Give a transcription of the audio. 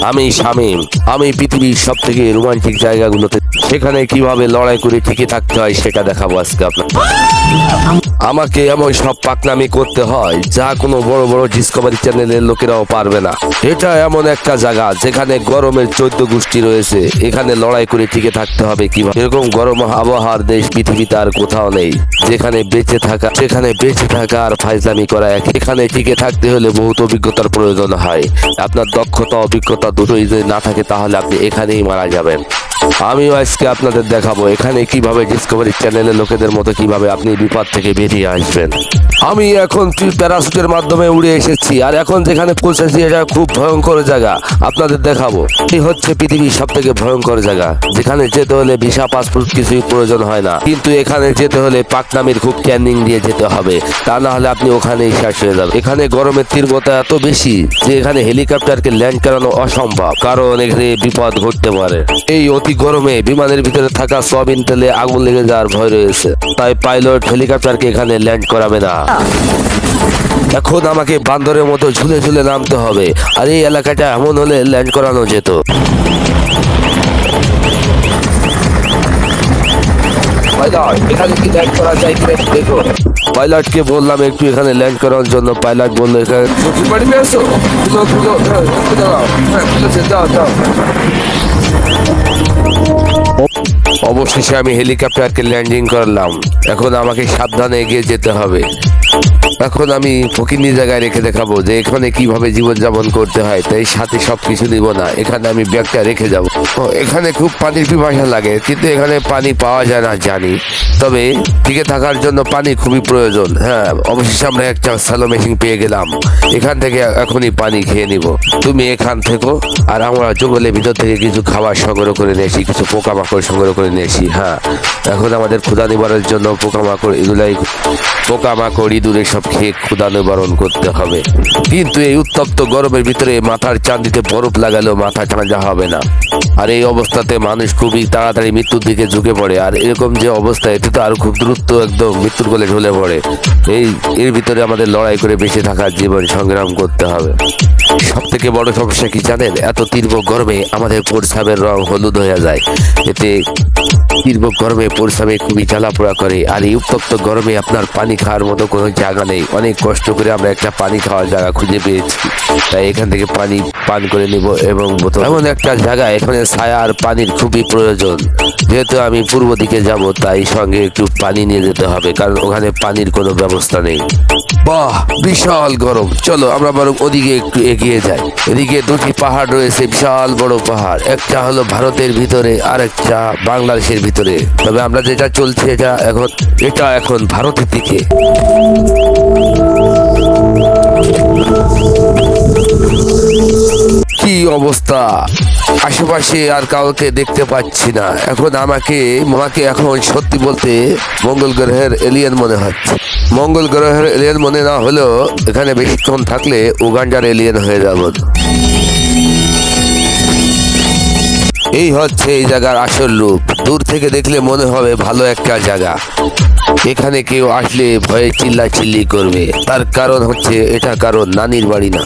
আমি শামীম। আমি পৃথিবীর সব থেকে রোমান্টিক জায়গাগুলোতে সেখানে কিভাবে লড়াই করে টিকে থাকতে হয় সেটা দেখাবো আজকে আপনার। আমাকে এমন সব পাকনামি করতে হয় যা কোনো বড় বড় ডিসকভারি চ্যানেলের লোকেরাও পারবে না। এটা এমন একটা জায়গা যেখানে গরমের 14 গোষ্ঠী রয়েছে। এখানে লড়াই করে টিকে থাকতে হবে কিভাবে। এরকম গরম আবহাওয়ার দেশ পৃথিবীতে আর কোথাও নেই যেখানে বেঁচে থাকা আর ফাইজলামি করা এক। এখানে টিকে থাকতে হলে বহুত অভিজ্ঞতার প্রয়োজন হয়। আপনার দক্ষতা অভিজ্ঞতা দুটোই যদি না থাকে তাহলে আপনি এখানেই মারা যাবেন। আমিও আজকে আপনাদের দেখাবো এখানে কিভাবে ডিসকভারি চ্যানেলের লোকেদের মতো কিভাবে আপনি বিপদ থেকে বেরিয়ে আসবেন। আমি এখন প্যারাশুটের মাধ্যমে উড়ে এসেছি আর এখন যেখানে পৌঁছেছি এটা খুব ভয়ঙ্কর জায়গা। আপনাদের দেখাবো এই হচ্ছে পৃথিবীর সব থেকে ভয়ঙ্কর জায়গা যেখানে যেতে হলে ভিসা পাসপোর্ট কিছুই প্রয়োজন হয় না, কিন্তু এখানে যেতে হলে পাকনামির খুব ক্যানিং দিয়ে যেতে হবে, তা না হলে আপনি ওখানেই শেষ হয়ে যাবেন। এখানে গরমের তীব্রতা এত বেশি যে এখানে হেলিকপ্টারকে ল্যান্ড করানো অসম্ভব, কারণ এখানে বিপদ ঘটতে পারে। এই অতি গরমে বিমানের ভিতরে থাকা সয়াবিন তেলে আগুন লেগে যাওয়ার ভয় রয়েছে, তাই পাইলট হেলিকপ্টারকে এখানে ল্যান্ড করাবে না। এখন আমাকে বান্দরের মতো ঝুলে ঝুলে নামতে হবে, আর এই এলাকাটা এমন হলে ল্যান্ড করানো যেত। এখানে কি ল্যান্ড করা যায় কিনা দেখো। পাইলটকে বললাম একটু এখানে ল্যান্ড করার জন্য। পাইলট বললো এখানে অবশেষে আমি হেলিকপ্টারকে ল্যান্ডিং করলাম। এখন আমাকে সাবধানে এগিয়ে যেতে হবে। এখন আমি ফকিন্নি জায়গায় রেখে দেখাবো যে এখানে কিভাবে জীবনযাপন করতে হয়, তাই সাথে সবকিছু নিব না, এখানে আমি ব্যাগটা রেখে যাব। এখানে খুব পানির পিপাসা লাগে, কিন্তু এখানে পানি পাওয়া যায় না জানি, তবে টিকে থাকার জন্য পানি খুবই প্রয়োজন। হ্যাঁ, অবশেষে আমরা একটা স্যালো মেশিন পেয়ে গেলাম। এখান থেকে এখনই পানি খেয়ে নিব। তুমি এখান থেকো, আর আমরা জঙ্গলের ভিতর থেকে কিছু খাবার সংগ্রহ করে নিয়েছি, কিছু পোকামাকড় সংগ্রহ করে নিয়েছি। হ্যাঁ, এখন আমাদের ক্ষুধা নিবারণের জন্য পোকামাকড় ইঁদুরের সব খেয়ে ক্ষুধা নিবারণ করতে হবে। কিন্তু এই উত্তপ্ত গরমের ভিতরে মাথার চান্দিতে বরফ লাগালেও মাথা ঠান্ডা হবে না, আর এই অবস্থাতে মানুষ খুবই তাড়াতাড়ি মৃত্যুর দিকে ঝুঁকে পড়ে। আর এরকম যে অবস্থা, এতে তো আরো খুব দ্রুত একদম মৃত্যুর কোলে ঢলে পড়ে। এর ভিতরে আমাদের লড়াই করে বেঁচে থাকার জীবন সংগ্রাম করতে হবে। সব থেকে বড় সমস্যা কি জানেন? এত তীব্র গরমে আমাদের প্রস্রাবের রং হলুদ হয়ে যায়। এতে তীব্র গরমে প্রস্রাবে খুবই জ্বালাপোড়া করে। আর এই উত্তপ্ত গরমে আপনার পানি খাওয়ার মতো কোনো জায়গা নেই। অনেক কষ্ট করে আমরা একটা পানি খাওয়ার জায়গা খুঁজে পেয়েছি, তাই এখান থেকে পানি পান করে নিব। এবং এমন একটা জায়গা এখানে ছায়া আর পানির খুবই প্রয়োজন। যেহেতু আমি পূর্ব দিকে যাব, তাই সঙ্গে একটু পানি নিয়ে যেতে হবে, কারণ ওখানে পানির কোনো ব্যবস্থা নেই। বাহ, বিশাল গরম। চলো আমরা বরং ওদিকে একটু এগিয়ে যাই। এদিকে দুটি পাহাড় রয়েছে, বিশাল বড় পাহাড়। একটা হলো ভারতের ভিতরে আর একটা বাংলাদেশের ভিতরে, তবে আমরা যেটা চলছে এটা এখন ভারতের দিকে। কি অবস্থা, আশেপাশে আর কাউকে দেখতে পাচ্ছি না। এখন আমাকে এখন সত্যি বলতে মঙ্গল গ্রহের এলিয়েন মনে হচ্ছে। মঙ্গল গ্রহের এলিয়েন মনে না হলেও এখানে বেশিক্ষণ থাকলে উগান্ডার এলিয়েন হয়ে যাব। এই হচ্ছে এই জায়গার আসল রূপ। দূর থেকে দেখলে মনে হবে ভালো একটা জায়গা। এখানে কেউ আসলে ভয়ে চিল্লাচিল্লি করবে, তার কারণ হচ্ছে এটা কারণ নানির বাড়ি না।